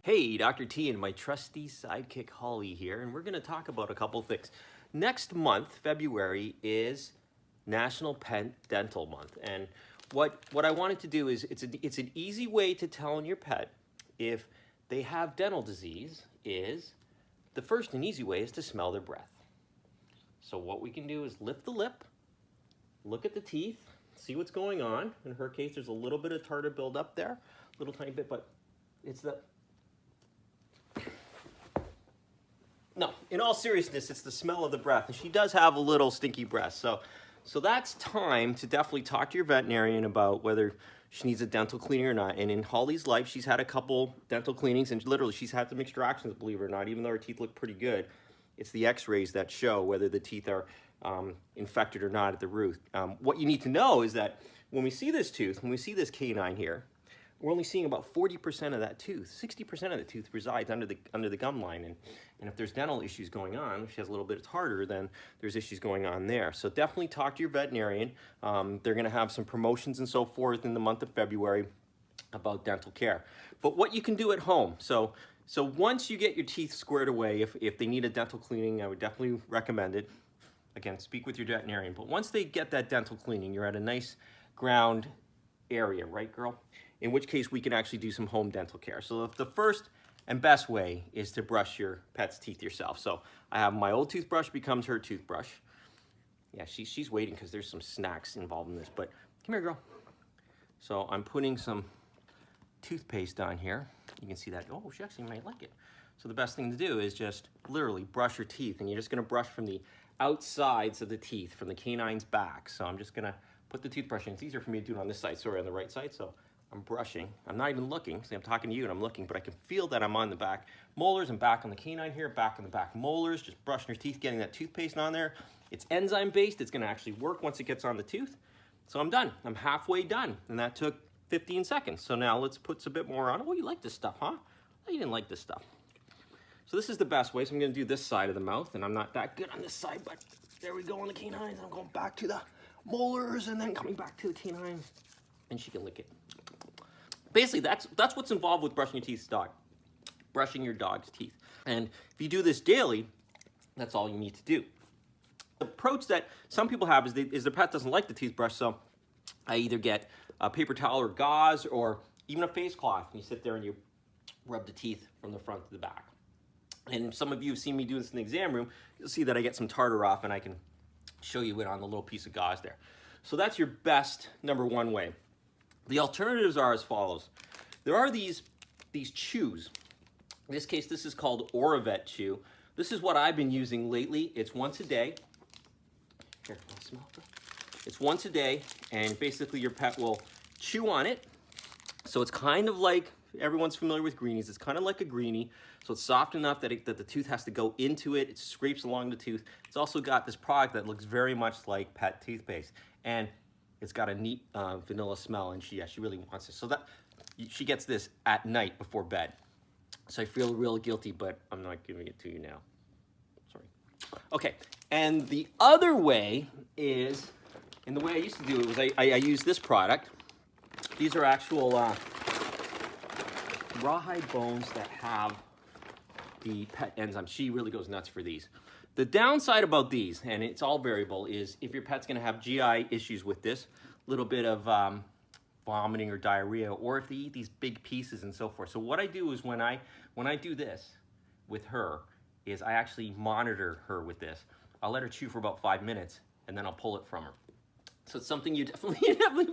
Hey, Dr. T and my trusty sidekick Holly here, and we're going to talk about a couple things. Next month, February, is National Pet Dental Month, and what I wanted to do is it's an easy way to tell your pet if they have dental disease. Is the first and easy way is to smell their breath. So what we can do is lift the lip, look at the teeth, see what's going on. In her case, there's a little bit of tartar buildup there, a little tiny bit, but it's the No, in all seriousness, it's the smell of the breath. And she does have a little stinky breath. So that's time to definitely talk to your veterinarian about whether she needs a dental cleaning or not. And in Holly's life, she's had a couple dental cleanings, and literally she's had some extractions, believe it or not, even though her teeth look pretty good. It's the x-rays that show whether the teeth are infected or not at the root. What you need to know is that when we see this tooth, when we see this canine here, we're only seeing about 40% of that tooth. 60% of the tooth resides under the gum line, and if there's dental issues going on, if she has a little bit of tartar, then there's issues going on there. So definitely talk to your veterinarian. They're going to have some promotions and so forth in the month of February about dental care. But what you can do at home. So once you get your teeth squared away, if they need a dental cleaning, I would definitely recommend it. Again, speak with your veterinarian. But once they get that dental cleaning, you're at a nice ground area, right, girl? In which case we can actually do some home dental care. So the first and best way is to brush your pet's teeth yourself. So I have my old toothbrush becomes her toothbrush. Yeah, she's waiting because there's some snacks involved in this, but come here, girl. So I'm putting some toothpaste on here. You can see that. Oh, she actually might like it. So the best thing to do is just literally brush your teeth, and you're just gonna brush from the outsides of the teeth, from the canine's back. So I'm just gonna put the toothbrush in. It's easier for me to do it on this side, sorry, on the right side. So I'm brushing. I'm not even looking. See, I'm talking to you and I'm looking, but I can feel that I'm on the back molars and back on the canine here, back on the back molars, just brushing your teeth, getting that toothpaste on there. It's enzyme based. It's going to actually work once it gets on the tooth. So I'm done. I'm halfway done, and that took 15 seconds. So now let's put a bit more on. Oh, you like this stuff, huh? Oh, you didn't like this stuff. So this is the best way. So I'm going to do this side of the mouth, and I'm not that good on this side, but there we go on the canines. I'm going back to the molars and then coming back to the canine, and she can lick it. Basically, that's what's involved with brushing your teeth, dog. Brushing your dog's teeth. And if you do this daily, that's all you need to do. The approach that some people have is their pet doesn't like the toothbrush, so I either get a paper towel or gauze or even a face cloth, and you sit there and you rub the teeth from the front to the back. And some of you have seen me do this in the exam room. You'll see that I get some tartar off, and I can show you it on the little piece of gauze there. So that's your best #1 way. The alternatives are as follows. There are these chews. In this case, this is called Oravet chew. This is what I've been using lately. It's once a day. Here, I'll smell it. It's once a day, and basically your pet will chew on it. So it's kind of like, everyone's familiar with greenies. It's kind of like a greenie. So it's soft enough that the tooth has to go into it. It scrapes along the tooth. It's also got this product that looks very much like pet toothpaste. And it's got a neat vanilla smell, and she really wants this. So she gets this at night before bed. So I feel real guilty, but I'm not giving it to you now. Sorry. Okay, and the other way is, and the way I used to do it was I use this product. These are actual rawhide bones that have the pet enzyme. She really goes nuts for these. The downside about these, and it's all variable, is if your pet's going to have GI issues with this, little bit of vomiting or diarrhea, or if they eat these big pieces and so forth. So what I do is when I do this with her, is I actually monitor her with this. I'll let her chew for about 5 minutes, and then I'll pull it from her. So it's something you definitely,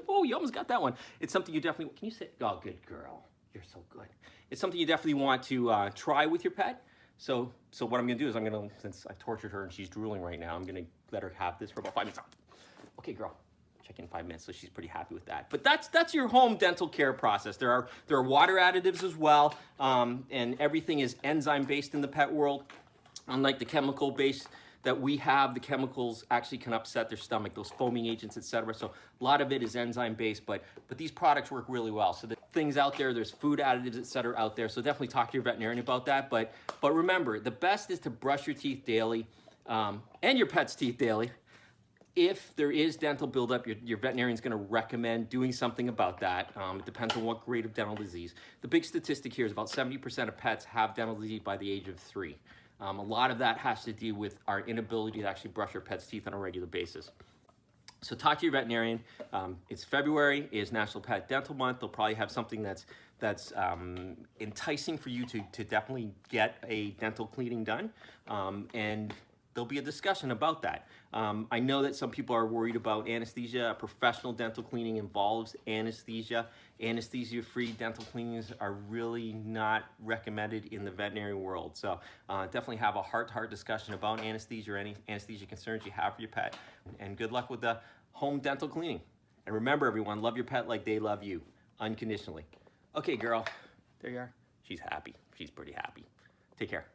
oh, you almost got that one. It's something you definitely, can you sit? Oh, good girl. You're so good. It's something you definitely want to try with your pet. So what I'm gonna do is since I've tortured her and she's drooling right now, I'm gonna let her have this for about 5 minutes. Okay, girl, check in 5 minutes, so she's pretty happy with that. But that's your home dental care process. There are water additives as well, and everything is enzyme-based in the pet world. Unlike the chemical-based that we have, the chemicals actually can upset their stomach, those foaming agents, etc. So a lot of it is enzyme-based, but these products work really well. So the things out there's food additives, etc. out there. So definitely talk to your veterinarian about that. But remember, the best is to brush your teeth daily, and your pet's teeth daily. If there is dental buildup, your veterinarian is going to recommend doing something about that. It depends on what grade of dental disease. The big statistic here is about 70% of pets have dental disease by the age of 3. A lot of that has to do with our inability to actually brush our pets' teeth on a regular basis. So talk to your veterinarian. It's February, is National Pet Dental Month. They'll probably have something that's enticing for you to definitely get a dental cleaning done. And there'll be a discussion about that. I know that some people are worried about anesthesia. Professional dental cleaning involves anesthesia. Anesthesia-free dental cleanings are really not recommended in the veterinary world. So definitely have a heart-to-heart discussion about anesthesia or any anesthesia concerns you have for your pet. And good luck with the home dental cleaning. And remember, everyone, love your pet like they love you, unconditionally. Okay, girl, there you are. She's happy. She's pretty happy. Take care.